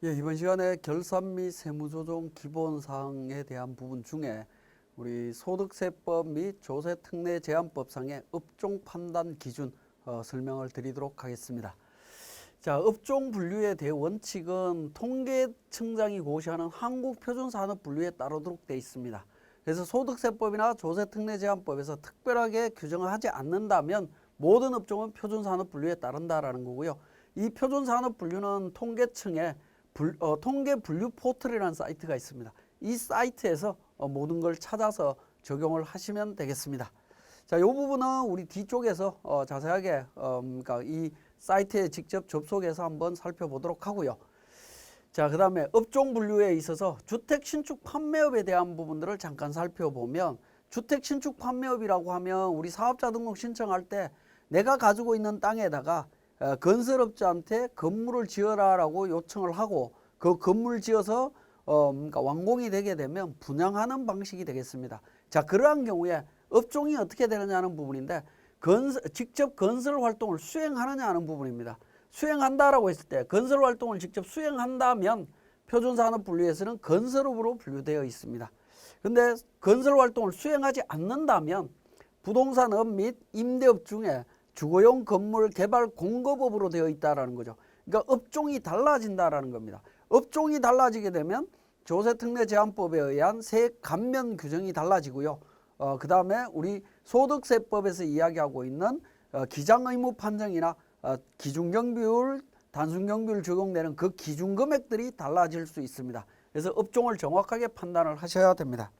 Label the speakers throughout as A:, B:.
A: 예, 이번 시간에 결산 및 세무조정 기본사항에 대한 부분 중에 우리 소득세법 및 조세특례제한법상의 업종 판단 기준 설명을 드리도록 하겠습니다. 자, 업종 분류에 대한 원칙은 통계청장이 고시하는 한국표준산업분류에 따르도록 되어 있습니다. 그래서 소득세법이나 조세특례제한법에서 특별하게 규정을 하지 않는다면 모든 업종은 표준산업분류에 따른다라는 거고요. 이 표준산업분류는 통계청에 통계분류 포털이라는 사이트가 있습니다. 이 사이트에서 모든 걸 찾아서 적용을 하시면 되겠습니다. 자, 이 부분은 우리 뒤쪽에서 자세하게 그러니까 이 사이트에 직접 접속해서 한번 살펴보도록 하고요. 자, 그 다음에 업종 분류에 있어서 주택 신축 판매업에 대한 부분들을 잠깐 살펴보면, 주택 신축 판매업이라고 하면 우리 사업자 등록 신청할 때 내가 가지고 있는 땅에다가 건설업자한테 건물을 지어라라고 요청을 하고 그 건물 지어서 그러니까 완공이 되게 되면 분양하는 방식이 되겠습니다. 자, 그러한 경우에 업종이 어떻게 되느냐는 부분인데, 직접 건설 활동을 수행하느냐 하는 부분입니다. 수행한다라고 했을 때 건설 활동을 직접 수행한다면 표준산업분류에서는 건설업으로 분류되어 있습니다. 그런데 건설 활동을 수행하지 않는다면 부동산업 및 임대업 중에 주거용 건물 개발 공급업으로 되어 있다라는 거죠. 그러니까 업종이 달라진다라는 겁니다. 업종이 달라지게 되면 조세특례제한법에 의한 세액 감면 규정이 달라지고요. 그 다음에 우리 소득세법에서 이야기하고 있는 기장의무 판정이나 기준경비율, 단순경비율 적용되는 그 기준금액들이 달라질 수 있습니다. 그래서 업종을 정확하게 판단을 하셔야 됩니다.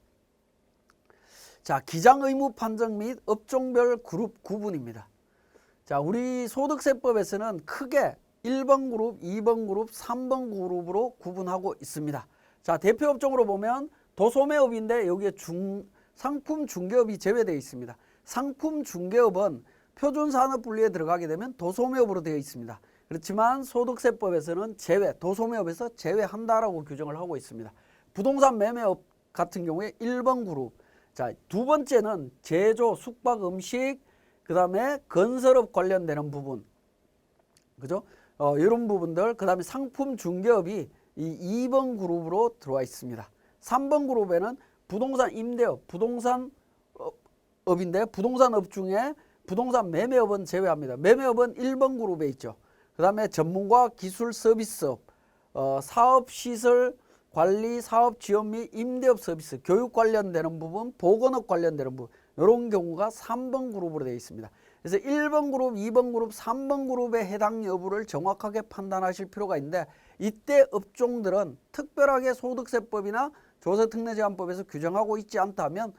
A: 자, 기장의무 판정 및 업종별 그룹 구분입니다. 자, 우리 소득세법에서는 크게 1번 그룹, 2번 그룹, 3번 그룹으로 구분하고 있습니다. 자, 대표 업종으로 보면 도소매업인데 여기에 상품 중개업이 제외되어 있습니다. 상품 중개업은 표준산업분류에 들어가게 되면 도소매업으로 되어 있습니다. 그렇지만 소득세법에서는 도소매업에서 제외한다라고 규정을 하고 있습니다. 부동산 매매업 같은 경우에 1번 그룹. 자, 두 번째는 제조, 숙박, 음식, 그 다음에 건설업 관련되는 부분, 그죠? 이런 부분들, 그 다음에 상품 중개업이 이 2번 그룹으로 들어와 있습니다. 3번 그룹에는 부동산 임대업, 부동산업인데 부동산업 중에 부동산 매매업은 제외합니다. 매매업은 1번 그룹에 있죠. 그 다음에 전문가 기술 서비스업, 사업시설 관리, 사업 지원 및 임대업 서비스, 교육 관련되는 부분, 보건업 관련되는 부분, 이런 경우가 3번 그룹으로 되어 있습니다. 그래서 1번 그룹, 2번 그룹, 3번 그룹의 해당 여부를 정확하게 판단하실 필요가 있는데, 이때 업종들은 특별하게 소득세법이나 조세특례제한법에서 규정하고 있지 않다면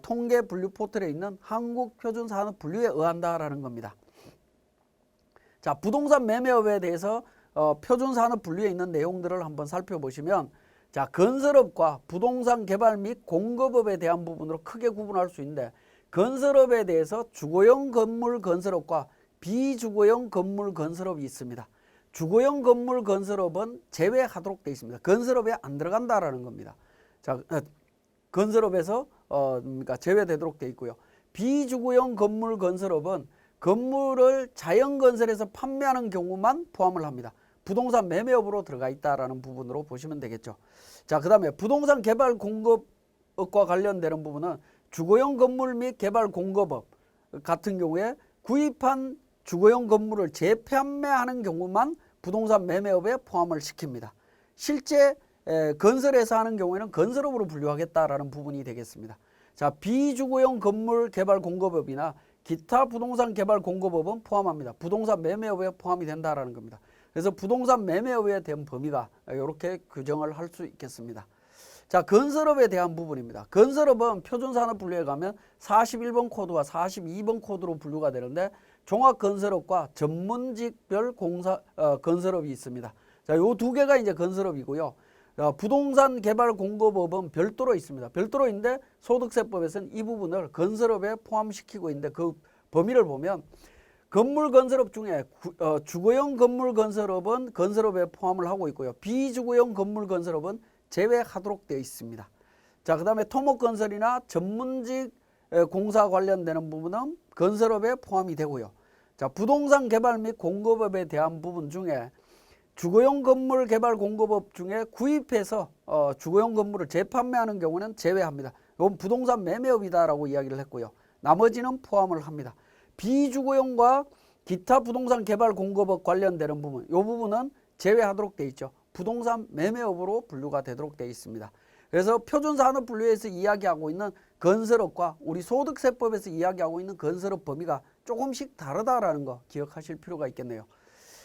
A: 통계분류 포털에 있는 한국표준산업분류에 의한다라는 겁니다. 자, 부동산 매매업에 대해서 표준산업분류에 있는 내용들을 한번 살펴보시면, 자, 건설업과 부동산 개발 및 공급업에 대한 부분으로 크게 구분할 수 있는데, 건설업에 대해서 주거용 건물 건설업과 비주거용 건물 건설업이 있습니다. 주거용 건물 건설업은 제외하도록 되어 있습니다. 건설업에 안 들어간다라는 겁니다. 자, 건설업에서 그러니까 제외되도록 되어 있고요. 비주거용 건물 건설업은 건물을 자연건설에서 판매하는 경우만 포함을 합니다. 부동산 매매업으로 들어가 있다라는 부분으로 보시면 되겠죠. 자, 그 다음에 부동산 개발 공급업과 관련되는 부분은 주거용 건물 및 개발 공급업 같은 경우에 구입한 주거용 건물을 재판매하는 경우만 부동산 매매업에 포함을 시킵니다. 실제 건설에서 하는 경우에는 건설업으로 분류하겠다라는 부분이 되겠습니다. 자, 비주거용 건물 개발 공급업이나 기타 부동산 개발 공급업은 포함합니다. 부동산 매매업에 포함이 된다라는 겁니다. 그래서 부동산 매매업에 대한 범위가 이렇게 규정을 할 수 있겠습니다. 자, 건설업에 대한 부분입니다. 건설업은 표준산업분류에 가면 41번 코드와 42번 코드로 분류가 되는데, 종합건설업과 전문직별 건설업이 있습니다. 자, 요 두 개가 이제 건설업이고요. 부동산 개발 공급업은 별도로 있습니다. 별도로 있는데 소득세법에서는 이 부분을 건설업에 포함시키고 있는데, 그 범위를 보면 건물 건설업 중에 주거용 건물 건설업은 건설업에 포함을 하고 있고요. 비주거용 건물 건설업은 제외하도록 되어 있습니다. 자, 그 다음에 토목건설이나 전문직 공사 관련되는 부분은 건설업에 포함이 되고요. 자, 부동산 개발 및 공급업에 대한 부분 중에 주거용 건물 개발 공급업 중에 구입해서 주거용 건물을 재판매하는 경우는 제외합니다. 이건 부동산 매매업이다라고 이야기를 했고요. 나머지는 포함을 합니다. 비주거용과 기타 부동산 개발 공급업 관련되는 부분, 이 부분은 제외하도록 되어 있죠. 부동산 매매업으로 분류가 되도록 되어 있습니다. 그래서 표준산업분류에서 이야기하고 있는 건설업과 우리 소득세법에서 이야기하고 있는 건설업 범위가 조금씩 다르다라는 거 기억하실 필요가 있겠네요.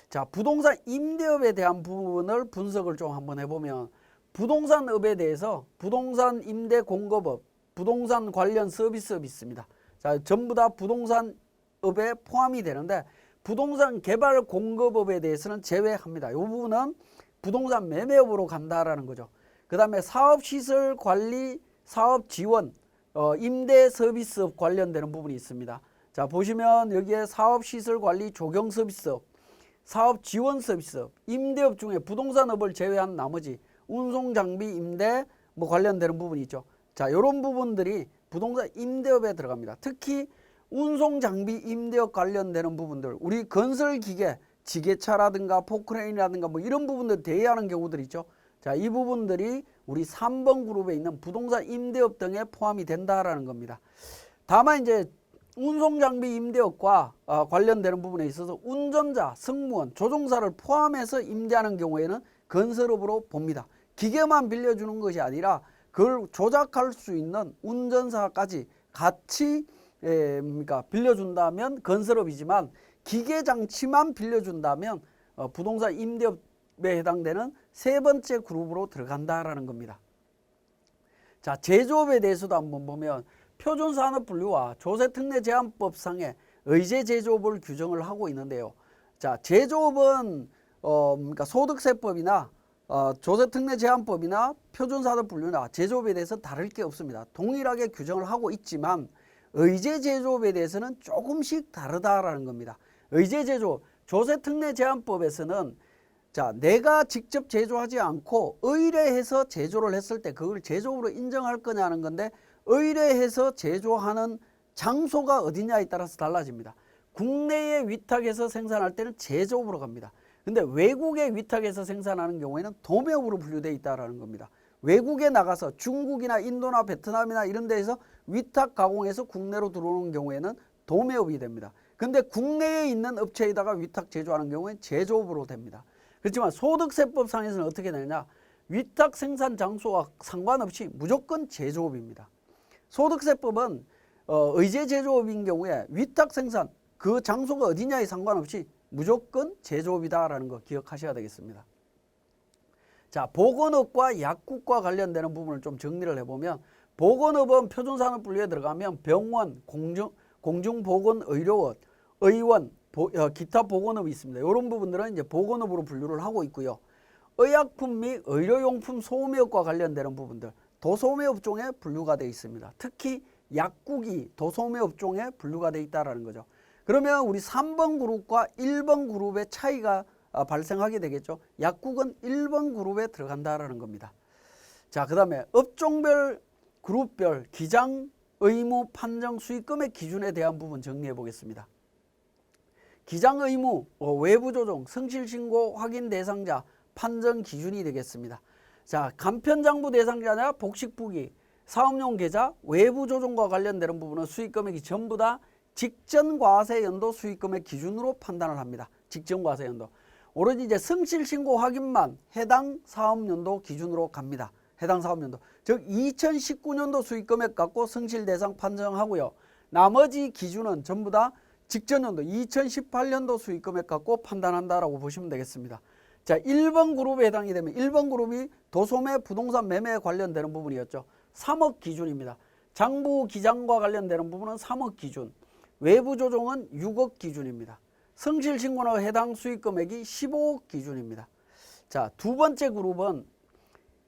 A: 자, 부동산 임대업에 대한 부분을 분석을 좀 한번 해보면 부동산업에 대해서 부동산 임대 공급업, 부동산 관련 서비스업이 있습니다. 자, 전부 다 부동산업에 포함이 되는데 부동산 개발 공급업에 대해서는 제외합니다. 이 부분은 부동산 매매업으로 간다라는 거죠. 그 다음에 사업시설 관리, 사업지원, 임대 서비스업 관련되는 부분이 있습니다. 자, 보시면 여기에 사업시설 관리 조경 서비스업, 사업지원 서비스업, 임대업 중에 부동산업을 제외한 나머지 운송장비 임대 관련되는 부분이 있죠. 자, 이런 부분들이 부동산 임대업에 들어갑니다. 특히 운송장비 임대업 관련되는 부분들, 우리 건설기계, 지게차라든가 포크레인이라든가 이런 부분들 대여하는 경우들 있죠. 자, 이 부분들이 우리 3번 그룹에 있는 부동산 임대업 등에 포함이 된다라는 겁니다. 다만 이제 운송장비 임대업과 관련되는 부분에 있어서 운전자, 승무원, 조종사를 포함해서 임대하는 경우에는 건설업으로 봅니다. 기계만 빌려주는 것이 아니라 그걸 조작할 수 있는 운전사까지 같이 빌려준다면 건설업이지만 기계장치만 빌려준다면 부동산 임대업에 해당되는 세 번째 그룹으로 들어간다라는 겁니다. 자, 제조업에 대해서도 한번 보면 표준산업분류와 조세특례제한법상의 의제제조업을 규정을 하고 있는데요. 자, 제조업은 소득세법이나 조세특례제한법이나 표준산업분류나 제조업에 대해서 다를 게 없습니다. 동일하게 규정을 하고 있지만 의제제조업에 대해서는 조금씩 다르다라는 겁니다. 의제제조업, 조세특례제한법에서는 자, 내가 직접 제조하지 않고 의뢰해서 제조를 했을 때 그걸 제조업으로 인정할 거냐는 건데 의뢰해서 제조하는 장소가 어디냐에 따라서 달라집니다. 국내에 위탁해서 생산할 때는 제조업으로 갑니다. 근데 외국에 위탁해서 생산하는 경우에는 도매업으로 분류되어 있다는 겁니다. 외국에 나가서 중국이나 인도나 베트남이나 이런 데에서 위탁 가공해서 국내로 들어오는 경우에는 도매업이 됩니다. 근데 국내에 있는 업체에다가 위탁 제조하는 경우에는 제조업으로 됩니다. 그렇지만 소득세법상에서는 어떻게 되느냐, 위탁 생산 장소와 상관없이 무조건 제조업입니다. 소득세법은 의제제조업인 경우에 위탁 생산 그 장소가 어디냐에 상관없이 무조건 제조업이다라는 거 기억하셔야 되겠습니다. 자, 보건업과 약국과 관련되는 부분을 좀 정리를 해보면 보건업은 표준산업분류에 들어가면 병원, 공중보건의료원, 의원, 기타 보건업이 있습니다. 이런 부분들은 이제 보건업으로 분류를 하고 있고요. 의약품 및 의료용품 소매업과 관련되는 부분들 도소매업종에 분류가 되어 있습니다. 특히 약국이 도소매업종에 분류가 되어 있다는 거죠. 그러면 우리 3번 그룹과 1번 그룹의 차이가 발생하게 되겠죠. 약국은 1번 그룹에 들어간다는 겁니다. 자, 그 다음에 업종별, 그룹별, 기장, 의무, 판정, 수익금액 기준에 대한 부분 정리해 보겠습니다. 기장 의무, 외부 조정, 성실신고 확인 대상자, 판정 기준이 되겠습니다. 자, 간편장부 대상자냐, 복식부기, 사업용 계좌, 외부 조정과 관련되는 부분은 수익금액이 전부 다 직전과세연도 수익금액 기준으로 판단을 합니다. 직전과세연도. 오로지 이제 성실신고 확인만 해당 사업연도 기준으로 갑니다. 해당 사업연도. 즉 2019년도 수익금액 갖고 성실대상 판정하고요. 나머지 기준은 전부 다 직전연도 2018년도 수익금액 갖고 판단한다라고 보시면 되겠습니다. 자, 1번 그룹에 해당이 되면 1번 그룹이 도소매 부동산 매매에 관련되는 부분이었죠. 3억 기준입니다. 장부 기장과 관련되는 부분은 3억 기준, 외부 조정은 6억 기준입니다. 성실신고나 해당 수익금액이 15억 기준입니다. 자, 두 번째 그룹은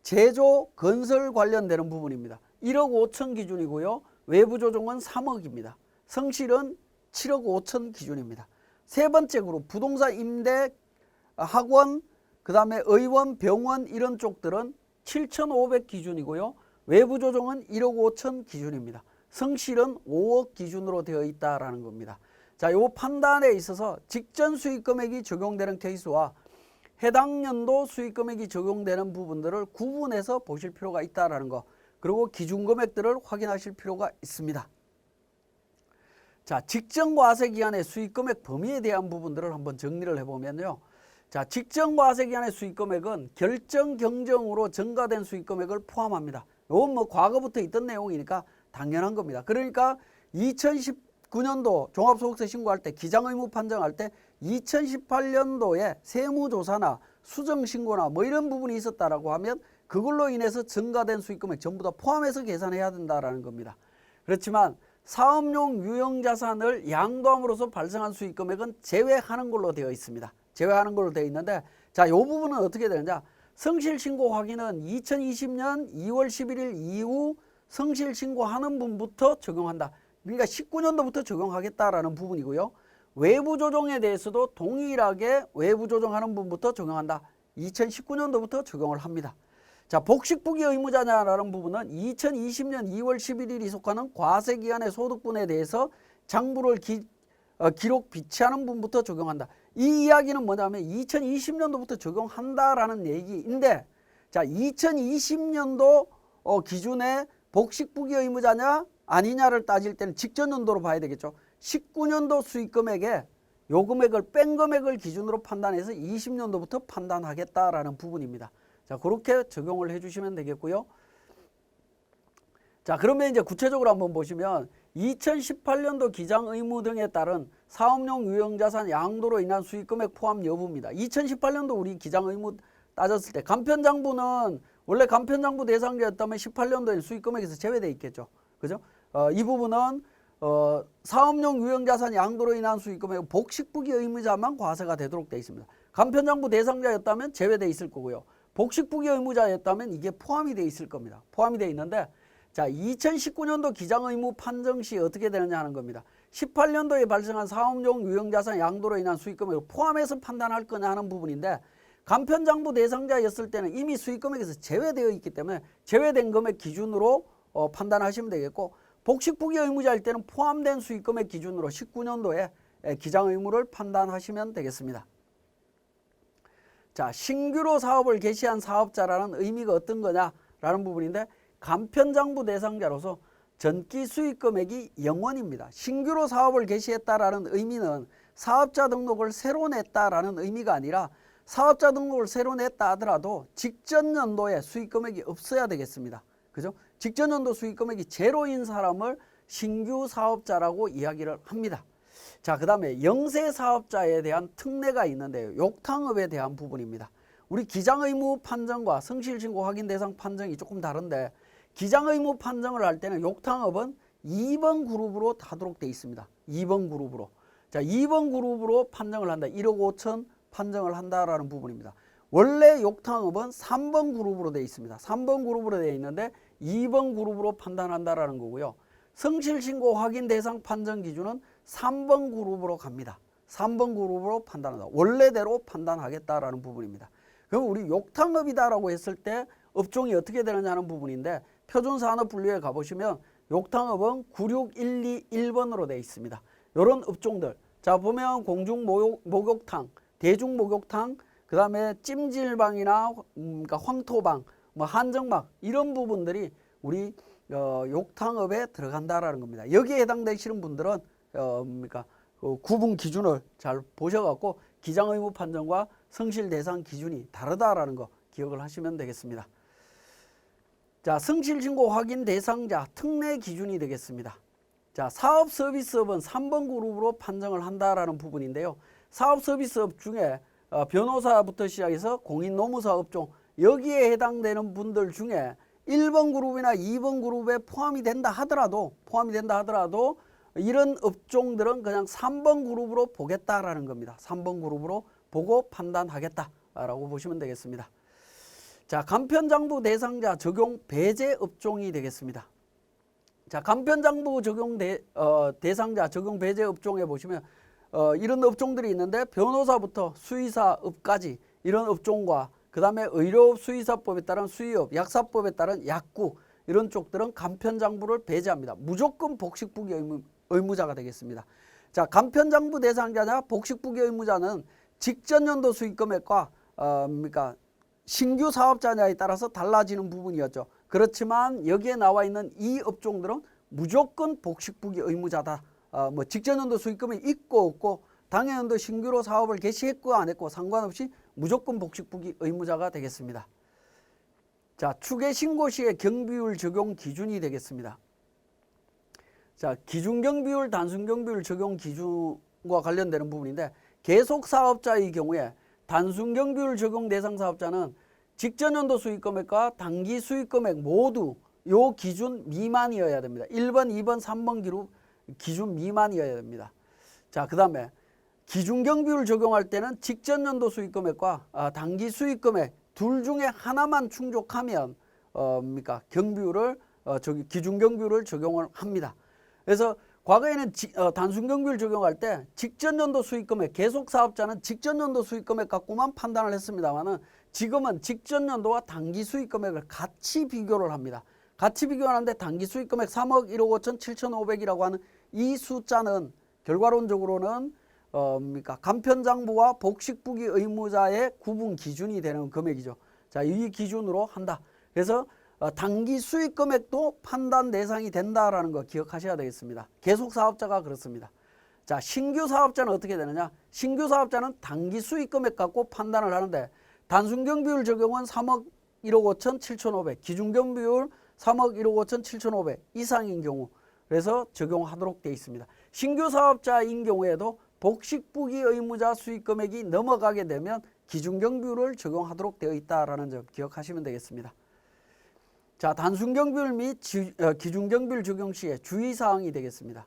A: 제조, 건설 관련되는 부분입니다. 1억 5천 기준이고요. 외부 조정은 3억입니다. 성실은 7억 5천 기준입니다. 세 번째 그룹 부동산 임대, 학원, 그 다음에 의원, 병원 이런 쪽들은 7,500 기준이고요. 외부 조정은 1억 5천 기준입니다. 성실은 5억 기준으로 되어 있다라는 겁니다. 자, 이 판단에 있어서 직전 수익 금액이 적용되는 케이스와 해당 연도 수익 금액이 적용되는 부분들을 구분해서 보실 필요가 있다라는 거. 그리고 기준 금액들을 확인하실 필요가 있습니다. 자, 직전 과세 기간의 수익 금액 범위에 대한 부분들을 한번 정리를 해보면요. 자, 직전 과세 기간의 수익 금액은 결정 경정으로 증가된 수익 금액을 포함합니다. 이건 뭐 과거부터 있던 내용이니까 당연한 겁니다. 그러니까 2019년도 종합소득세 신고할 때 기장의무 판정할 때 2018년도에 세무조사나 수정신고나 뭐 이런 부분이 있었다라고 하면 그걸로 인해서 증가된 수익금액 전부 다 포함해서 계산해야 된다라는 겁니다. 그렇지만 사업용 유형자산을 양도함으로써 발생한 수익금액은 제외하는 걸로 되어 있습니다. 제외하는 걸로 되어 있는데, 자, 이 부분은 어떻게 되느냐? 성실신고 확인은 2020년 2월 11일 이후 성실신고하는 분부터 적용한다. 그러니까 19년도부터 적용하겠다라는 부분이고요. 외부 조정에 대해서도 동일하게 외부 조정하는 분부터 적용한다. 2019년도부터 적용을 합니다. 자, 복식부기 의무자냐라는 부분은 2020년 2월 11일이 속하는 과세기간의 소득분에 대해서 장부를 기록 비치하는 분부터 적용한다. 이 이야기는 뭐냐면 2020년도부터 적용한다라는 얘기인데, 자, 2020년도 기준에 복식부기 의무자냐 아니냐를 따질 때는 직전 연도로 봐야 되겠죠. 19년도 수익금액에 요 금액을 뺀 금액을 기준으로 판단해서 20년도부터 판단하겠다라는 부분입니다. 자, 그렇게 적용을 해주시면 되겠고요. 자, 그러면 이제 구체적으로 한번 보시면 2018년도 기장 의무 등에 따른 사업용 유형자산 양도로 인한 수익금액 포함 여부입니다. 2018년도 우리 기장 의무 따졌을 때 간편장부는 원래 간편장부 대상자였다면 18년도에 수익금액에서 제외되어 있겠죠. 그죠? 이 부분은 사업용 유형자산 양도로 인한 수익금액 복식부기 의무자만 과세가 되도록 되어 있습니다. 간편장부 대상자였다면 제외되어 있을 거고요. 복식부기 의무자였다면 이게 포함이 되어 있을 겁니다. 포함이 되어 있는데, 자, 2019년도 기장의무 판정 시 어떻게 되느냐 하는 겁니다. 18년도에 발생한 사업용 유형자산 양도로 인한 수익금액을 포함해서 판단할 거냐 하는 부분인데, 간편장부 대상자였을 때는 이미 수익금액에서 제외되어 있기 때문에 제외된 금액 기준으로 판단하시면 되겠고, 복식부기 의무자일 때는 포함된 수익금액 기준으로 19년도에 기장의무를 판단하시면 되겠습니다. 자, 신규로 사업을 개시한 사업자라는 의미가 어떤 거냐라는 부분인데, 간편장부 대상자로서 전기 수익금액이 0원입니다. 신규로 사업을 개시했다라는 의미는 사업자 등록을 새로 냈다라는 의미가 아니라 사업자 등록을 새로 냈다 하더라도 직전 연도에 수익금액이 없어야 되겠습니다. 그죠? 직전 연도 수익금액이 제로인 사람을 신규 사업자라고 이야기를 합니다. 자, 그 다음에 영세사업자에 대한 특례가 있는데요. 욕탕업에 대한 부분입니다. 우리 기장의무 판정과 성실신고 확인 대상 판정이 조금 다른데, 기장의무 판정을 할 때는 욕탕업은 2번 그룹으로 하도록 되어 있습니다. 2번 그룹으로. 자, 2번 그룹으로 판정을 한다. 1억 5천 판정을 한다라는 부분입니다. 원래 욕탕업은 3번 그룹으로 되어 있습니다. 3번 그룹으로 되어 있는데 2번 그룹으로 판단한다라는 거고요. 성실신고 확인 대상 판정 기준은 3번 그룹으로 갑니다. 3번 그룹으로 판단한다. 원래대로 판단하겠다라는 부분입니다. 그럼 우리 욕탕업이다라고 했을 때 업종이 어떻게 되느냐 하는 부분인데, 표준산업분류에 가보시면 욕탕업은 96121번으로 되어 있습니다. 이런 업종들. 자, 보면 공중목욕탕, 대중목욕탕, 그 다음에 찜질방이나 그러니까 황토방, 뭐 한정막 이런 부분들이 우리 욕탕업에 들어간다라는 겁니다. 여기에 해당되시는 분들은 그러니까 구분 기준을 잘 보셔갖고 기장의무 판정과 성실 대상 기준이 다르다라는 거 기억을 하시면 되겠습니다. 자, 성실신고 확인 대상자 특례 기준이 되겠습니다. 자, 사업서비스업은 3번 그룹으로 판정을 한다라는 부분인데요. 사업서비스업 중에 변호사부터 시작해서 공인노무사 업종, 여기에 해당되는 분들 중에 1번 그룹이나 2번 그룹에 포함이 된다 하더라도 이런 업종들은 그냥 3번 그룹으로 보겠다라는 겁니다. 3번 그룹으로 보고 판단하겠다라고 보시면 되겠습니다. 자, 간편장부 대상자 적용 배제 업종이 되겠습니다. 자, 간편장부 적용 대상자 적용 배제 업종에 보시면 이런 업종들이 있는데, 변호사부터 수의사업까지 이런 업종과 그 다음에 의료업 수의사법에 따른 수의업, 약사법에 따른 약국, 이런 쪽들은 간편장부를 배제합니다. 무조건 복식부기 의무자가 되겠습니다. 자, 간편장부 대상자냐 복식부기 의무자는 직전 연도 수익금액과 그러니까 신규 사업자냐에 따라서 달라지는 부분이었죠. 그렇지만 여기에 나와 있는 이 업종들은 무조건 복식부기 의무자다. 뭐 직전연도 수익금이 있고 없고 당해연도 신규로 사업을 개시했고 안 했고 상관없이 무조건 복식부기 의무자가 되겠습니다. 자, 추계 신고 시의 경비율 적용 기준이 되겠습니다. 자, 기준경비율, 단순경비율 적용 기준과 관련되는 부분인데 계속 사업자의 경우에 단순경비율 적용 대상 사업자는 직전연도 수익금액과 당기 수익금액 모두 요 기준 미만이어야 됩니다. 1번, 2번, 3번 기준 미만이어야 됩니다. 자, 그 다음에 기준경비율 적용할 때는 직전연도 수익금액과 당기 수익금액 둘 중에 하나만 충족하면 경비율을 기준경비율을 적용을 합니다. 그래서 과거에는 단순경비율 적용할 때 직전연도 수익금액 계속 사업자는 직전연도 수익금액 갖고만 판단을 했습니다만은 지금은 직전연도와 당기 수익금액을 같이 비교를 합니다. 같이 비교하는데 당기 수익금액 3억 1억 5천 7,500이라고 하는 이 숫자는 결과론적으로는 간편장부와 복식부기 의무자의 구분 기준이 되는 금액이죠. 자, 이 기준으로 한다. 그래서 당기 수익 금액도 판단 대상이 된다라는 거 기억하셔야 되겠습니다. 계속 사업자가 그렇습니다. 자, 신규 사업자는 어떻게 되느냐? 신규 사업자는 당기 수익 금액 갖고 판단을 하는데 단순경비율 적용은 3억 1억 5천 7,500, 기준경비율 3억 1억 5천 7,500 이상인 경우 그래서 적용하도록 되어 있습니다. 신규 사업자인 경우에도 복식부기 의무자 수익 금액이 넘어가게 되면 기준경비율을 적용하도록 되어 있다라는 점 기억하시면 되겠습니다. 자, 단순경비율 및 기준경비율 적용 시에 주의사항이 되겠습니다.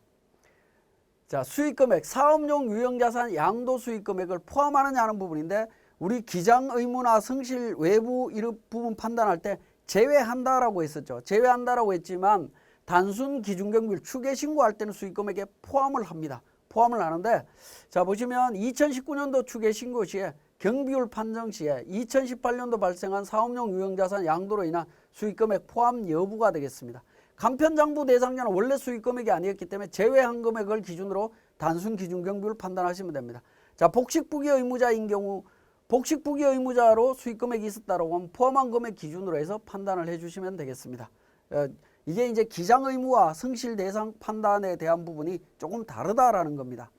A: 자, 수익금액, 사업용 유형자산 양도 수익금액을 포함하느냐 하는 부분인데 우리 기장의무나 성실 외부 이런 부분 판단할 때 제외한다라고 했었죠. 제외한다라고 했지만 단순 기준경비율 추계 신고할 때는 수익금액에 포함을 합니다. 포함을 하는데 자, 보시면 2019년도 추계 신고 시에 경비율 판정 시에 2018년도 발생한 사업용 유형자산 양도로 인한 수익금액 포함 여부가 되겠습니다. 간편장부 대상자는 원래 수익금액이 아니었기 때문에 제외한 금액을 기준으로 단순 기준경비율 판단하시면 됩니다. 자, 복식부기 의무자인 경우 복식부기 의무자로 수익금액이 있었다라고 하면 포함한 금액 기준으로 해서 판단을 해주시면 되겠습니다. 이게 이제 기장의무와 성실 대상 판단에 대한 부분이 조금 다르다라는 겁니다.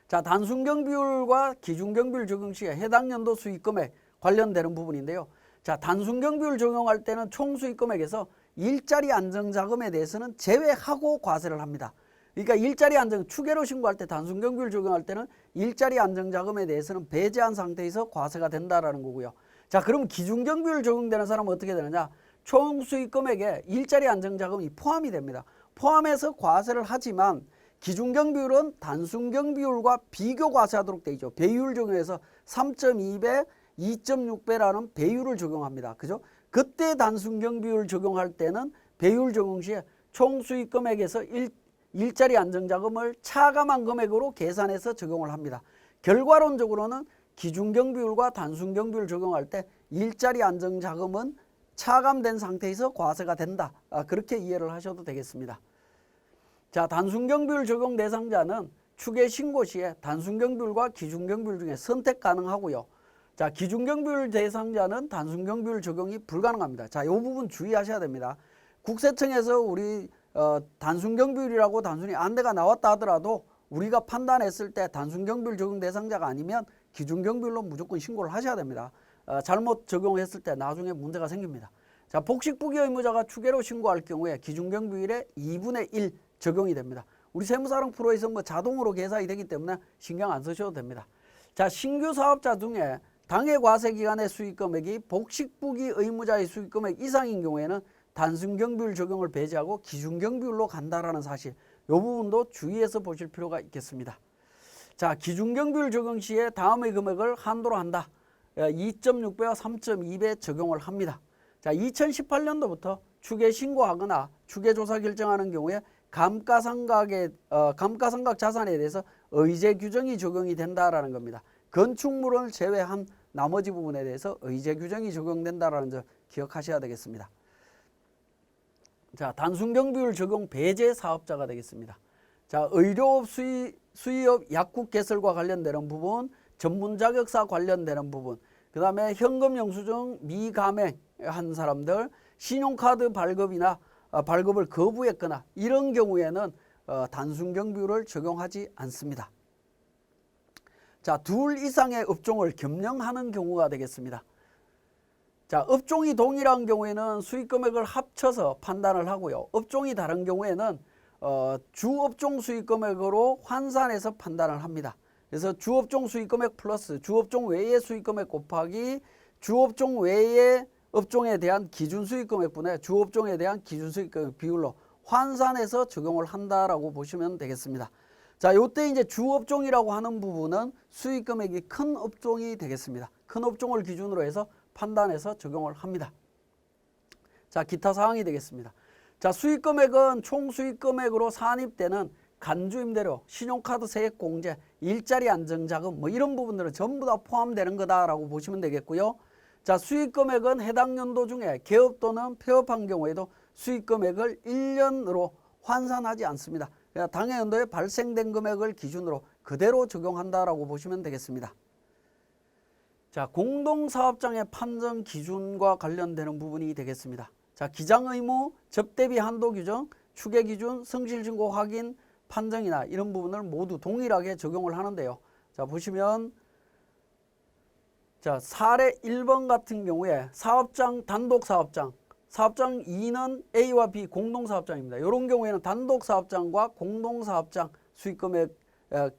A: 자, 단순경비율과 기준경비율 적용 시에 해당 연도 수익금액 관련되는 부분인데요. 자, 단순경비율 적용할 때는 총 수익금액에서 일자리 안정자금에 대해서는 제외하고 과세를 합니다. 그러니까 일자리 안정, 추계로 신고할 때 단순경비율 적용할 때는 일자리 안정자금에 대해서는 배제한 상태에서 과세가 된다라는 거고요. 자, 그럼 기준경비율 적용되는 사람은 어떻게 되느냐? 총 수익금액에 일자리 안정자금이 포함이 됩니다. 포함해서 과세를 하지만 기준경비율은 단순경비율과 비교 과세하도록 되어 있죠. 배율 적용해서 3.2배, 2.6배라는 배율을 적용합니다. 그죠? 그때 단순경비율 적용할 때는 배율 적용 시에 총 수익금액에서 일자리 안정자금을 차감한 금액으로 계산해서 적용을 합니다. 결과론적으로는 기준경비율과 단순경비율 적용할 때 일자리 안정자금은 차감된 상태에서 과세가 된다. 그렇게 이해를 하셔도 되겠습니다. 자, 단순경비율 적용 대상자는 추계 신고 시에 단순경비율과 기준경비율 중에 선택 가능하고요. 자, 기준경비율 대상자는 단순경비율 적용이 불가능합니다. 자, 이 부분 주의하셔야 됩니다. 국세청에서 우리 단순경비율이라고 단순히 안내가 나왔다 하더라도 우리가 판단했을 때 단순경비율 적용 대상자가 아니면 기준경비율로 무조건 신고를 하셔야 됩니다. 잘못 적용했을 때 나중에 문제가 생깁니다. 자, 복식부기 의무자가 추계로 신고할 경우에 기준경비율의 2분의 1 적용이 됩니다. 우리 세무사랑 프로에서 뭐 자동으로 계산이 되기 때문에 신경 안 쓰셔도 됩니다. 자, 신규 사업자 중에 당해 과세 기간의 수익금액이 복식부기 의무자의 수익금액 이상인 경우에는 단순경비율 적용을 배제하고 기준경비율로 간다라는 사실, 이 부분도 주의해서 보실 필요가 있겠습니다. 자, 기준경비율 적용 시에 다음의 금액을 한도로 한다. 2.6배와 3.2배 적용을 합니다. 자, 2018년도부터 추계 신고하거나 추계 조사 결정하는 경우에 감가상각 자산에 대해서 의제 규정이 적용이 된다라는 겁니다. 건축물을 제외한 나머지 부분에 대해서 의제 규정이 적용된다라는 점 기억하셔야 되겠습니다. 자, 단순경비율 적용 배제 사업자가 되겠습니다. 자, 의료업 수의업 약국 개설과 관련되는 부분, 전문 자격사 관련되는 부분, 그 다음에 현금 영수증 미감행한 사람들, 신용카드 발급이나 발급을 거부했거나 이런 경우에는 단순 경비율을 적용하지 않습니다. 자, 둘 이상의 업종을 겸용하는 경우가 되겠습니다. 자, 업종이 동일한 경우에는 수익금액을 합쳐서 판단을 하고요. 업종이 다른 경우에는 주업종 수익금액으로 환산해서 판단을 합니다. 그래서 주업종 수익금액 플러스 주업종 외의 수익금액 곱하기 주업종 외의 업종에 대한 기준 수익금액분의 주업종에 대한 기준 수익금액 비율로 환산해서 적용을 한다라고 보시면 되겠습니다. 자, 요때 이제 주업종이라고 하는 부분은 수익금액이 큰 업종이 되겠습니다. 큰 업종을 기준으로 해서 판단해서 적용을 합니다. 자, 기타 사항이 되겠습니다. 자, 수익금액은 총 수익금액으로 산입되는 간주임대료, 신용카드 세액 공제, 일자리 안정자금 뭐 이런 부분들은 전부 다 포함되는 거다라고 보시면 되겠고요. 자, 수익금액은 해당 연도 중에 개업 또는 폐업한 경우에도 수익금액을 1년으로 환산하지 않습니다. 그냥 당해 연도에 발생된 금액을 기준으로 그대로 적용한다라고 보시면 되겠습니다. 자, 공동사업장의 판정 기준과 관련되는 부분이 되겠습니다. 자, 기장의무, 접대비 한도 규정, 추계 기준, 성실증거 확인, 판정이나 이런 부분을 모두 동일하게 적용을 하는데요. 자, 보시면 자, 사례 1번 같은 경우에 사업장, 단독사업장, 사업장 2는 A와 B 공동사업장입니다. 이런 경우에는 단독사업장과 공동사업장 수익금액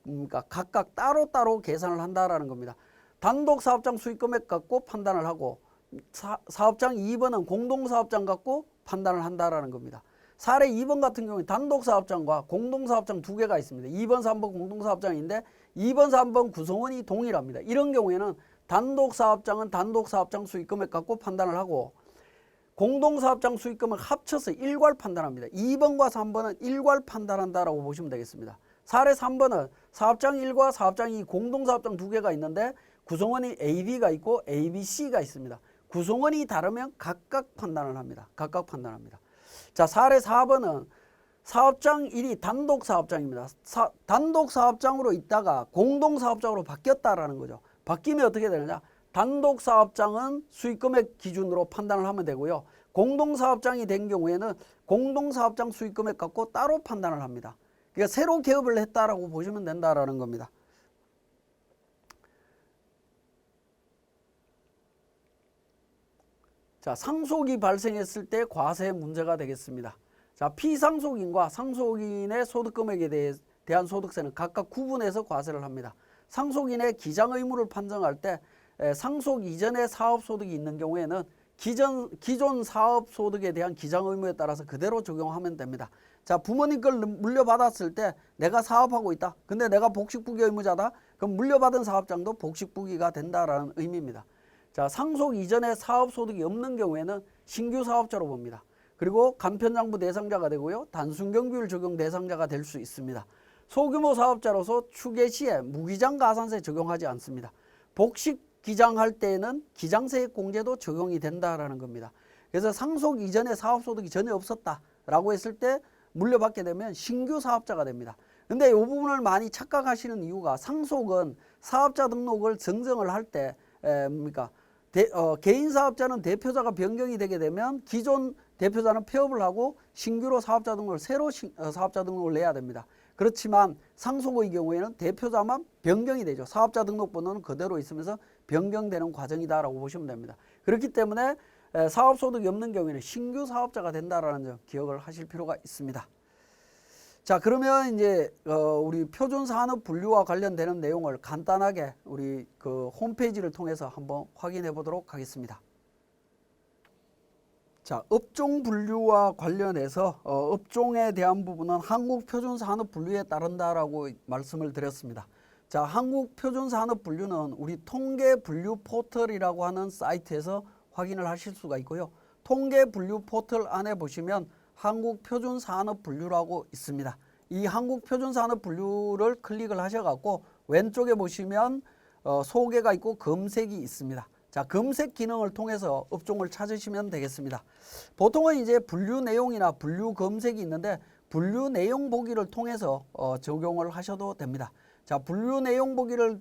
A: 그러니까 각각 따로따로 계산을 한다라는 겁니다. 단독사업장 수익금액 갖고 판단을 하고 사업장 2번은 공동사업장 갖고 판단을 한다라는 겁니다. 사례 2번 같은 경우에 단독사업장과 공동사업장 두 개가 있습니다. 2번, 3번 공동사업장인데 2번, 3번 구성원이 동일합니다. 이런 경우에는 단독사업장은 단독사업장 수익금액 갖고 판단을 하고 공동사업장 수익금을 합쳐서 일괄 판단합니다. 2번과 3번은 일괄 판단한다라고 보시면 되겠습니다. 사례 3번은 사업장 1과 사업장 2 공동사업장 두 개가 있는데 구성원이 AB가 있고 ABC가 있습니다. 구성원이 다르면 각각 판단을 합니다. 각각 판단합니다. 자, 사례 4번은 사업장 1이 단독사업장입니다. 단독사업장으로 있다가 공동사업장으로 바뀌었다라는 거죠. 바뀌면 어떻게 되느냐? 단독사업장은 수익금액 기준으로 판단을 하면 되고요. 공동사업장이 된 경우에는 공동사업장 수익금액 갖고 따로 판단을 합니다. 그러니까 새로 개업을 했다라고 보시면 된다라는 겁니다. 자, 상속이 발생했을 때 과세 문제가 되겠습니다. 자, 피상속인과 상속인의 소득금액에 대한 소득세는 각각 구분해서 과세를 합니다. 상속인의 기장 의무를 판정할 때 상속 이전의 사업소득이 있는 경우에는 기존 사업소득에 대한 기장 의무에 따라서 그대로 적용하면 됩니다. 자, 부모님 걸 물려받았을 때 내가 사업하고 있다. 근데 내가 복식부기 의무자다. 그럼 물려받은 사업장도 복식부기가 된다라는 의미입니다. 자, 상속 이전에 사업소득이 없는 경우에는 신규 사업자로 봅니다. 그리고 간편장부 대상자가 되고요. 단순경비율 적용 대상자가 될 수 있습니다. 소규모 사업자로서 추계 시에 무기장 가산세 적용하지 않습니다. 복식 기장할 때에는 기장세액 공제도 적용이 된다라는 겁니다. 그래서 상속 이전에 사업소득이 전혀 없었다라고 했을 때 물려받게 되면 신규 사업자가 됩니다. 근데 이 부분을 많이 착각하시는 이유가 상속은 사업자 등록을 정정을 할 때 개인 사업자는 대표자가 변경이 되게 되면 기존 대표자는 폐업을 하고 신규로 사업자 등록을 새로 사업자 등록을 내야 됩니다. 그렇지만 상속의 경우에는 대표자만 변경이 되죠. 사업자 등록번호는 그대로 있으면서 변경되는 과정이다라고 보시면 됩니다. 그렇기 때문에 사업소득이 없는 경우에는 신규 사업자가 된다라는 점 기억을 하실 필요가 있습니다. 자, 그러면 이제 우리 표준산업 분류와 관련되는 내용을 간단하게 우리 그 홈페이지를 통해서 한번 확인해 보도록 하겠습니다. 자, 업종 분류와 관련해서 업종에 대한 부분은 한국표준산업분류에 따른다라고 말씀을 드렸습니다. 자, 한국표준산업분류는 우리 통계분류 포털이라고 하는 사이트에서 확인을 하실 수가 있고요. 통계분류 포털 안에 보시면 한국표준산업분류라고 있습니다. 이 한국표준산업분류를 클릭을 하셔갖고 왼쪽에 보시면 소개가 있고 검색이 있습니다. 자, 검색 기능을 통해서 업종을 찾으시면 되겠습니다. 보통은 이제 분류 내용이나 분류 검색이 있는데 분류 내용 보기를 통해서 적용을 하셔도 됩니다. 자, 분류 내용 보기를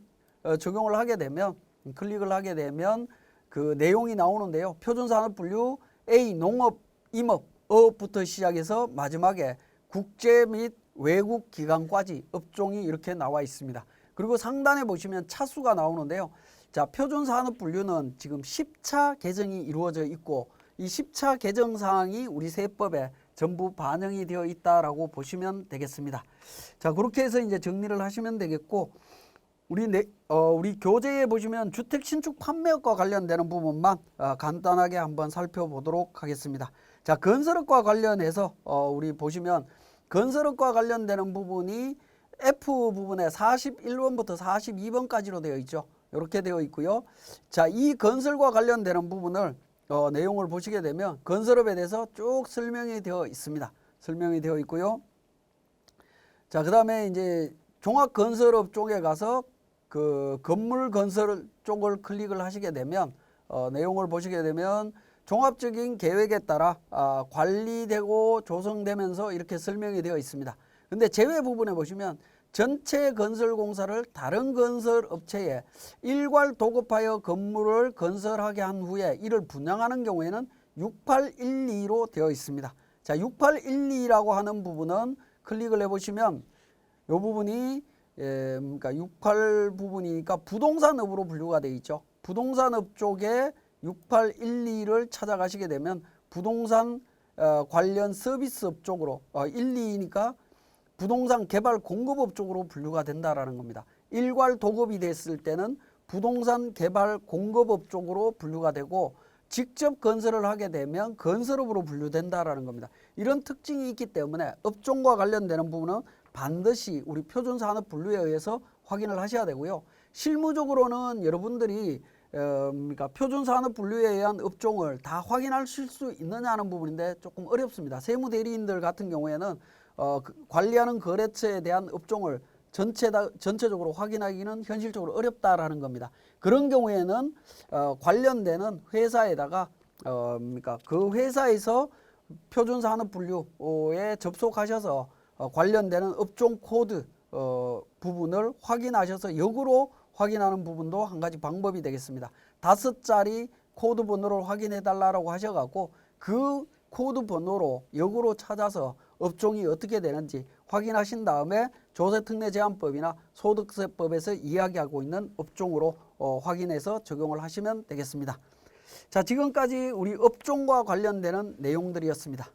A: 적용을 하게 되면 클릭을 하게 되면 그 내용이 나오는데요. 표준산업분류 A 농업, 임업, 어업부터 시작해서 마지막에 국제 및 외국 기관까지 업종이 이렇게 나와 있습니다. 그리고 상단에 보시면 차수가 나오는데요. 자, 표준산업분류는 지금 10차 개정이 이루어져 있고 이 10차 개정 사항이 우리 세법에 전부 반영이 되어 있다라고 보시면 되겠습니다. 자, 그렇게 해서 이제 정리를 하시면 되겠고 우리 교재에 보시면 주택 신축 판매업과 관련되는 부분만 간단하게 한번 살펴보도록 하겠습니다. 자, 건설업과 관련해서 우리 보시면 건설업과 관련되는 부분이 F 부분에 41번부터 42번까지로 되어 있죠. 이렇게 되어 있고요. 자, 이 건설과 관련되는 부분을 내용을 보시게 되면 건설업에 대해서 쭉 설명이 되어 있습니다. 설명이 되어 있고요. 자, 그 다음에 이제 종합건설업 쪽에 가서 그 건물 건설 쪽을 클릭을 하시게 되면 내용을 보시게 되면 종합적인 계획에 따라 관리되고 조성되면서 이렇게 설명이 되어 있습니다. 근데 제외 부분에 보시면 전체 건설공사를 다른 건설업체에 일괄 도급하여 건물을 건설하게 한 후에 이를 분양하는 경우에는 6812로 되어 있습니다. 자, 6812라고 하는 부분은 클릭을 해보시면 이 부분이 그러니까 68 부분이니까 부동산업으로 분류가 되어 있죠. 부동산업 쪽에 6812를 찾아가시게 되면 부동산 관련 서비스업 쪽으로 12니까 부동산 개발 공급업 쪽으로 분류가 된다라는 겁니다. 일괄 도급이 됐을 때는 부동산 개발 공급업 쪽으로 분류가 되고 직접 건설을 하게 되면 건설업으로 분류된다라는 겁니다. 이런 특징이 있기 때문에 업종과 관련되는 부분은 반드시 우리 표준산업 분류에 의해서 확인을 하셔야 되고요. 실무적으로는 여러분들이 그러니까 표준산업 분류에 의한 업종을 다 확인하실 수 있느냐는 부분인데 조금 어렵습니다. 세무대리인들 같은 경우에는 관리하는 거래처에 대한 업종을 전체적으로 확인하기는 현실적으로 어렵다라는 겁니다. 그런 경우에는 관련되는 회사에다가 그러니까 그 회사에서 표준산업분류에 접속하셔서 관련되는 업종 코드 부분을 확인하셔서 역으로 확인하는 부분도 한 가지 방법이 되겠습니다. 5자리 코드 번호를 확인해 달라고 하셔갖고 그 코드 번호로 역으로 찾아서 업종이 어떻게 되는지 확인하신 다음에 조세특례제한법이나 소득세법에서 이야기하고 있는 업종으로 확인해서 적용을 하시면 되겠습니다. 자, 지금까지 우리 업종과 관련되는 내용들이었습니다.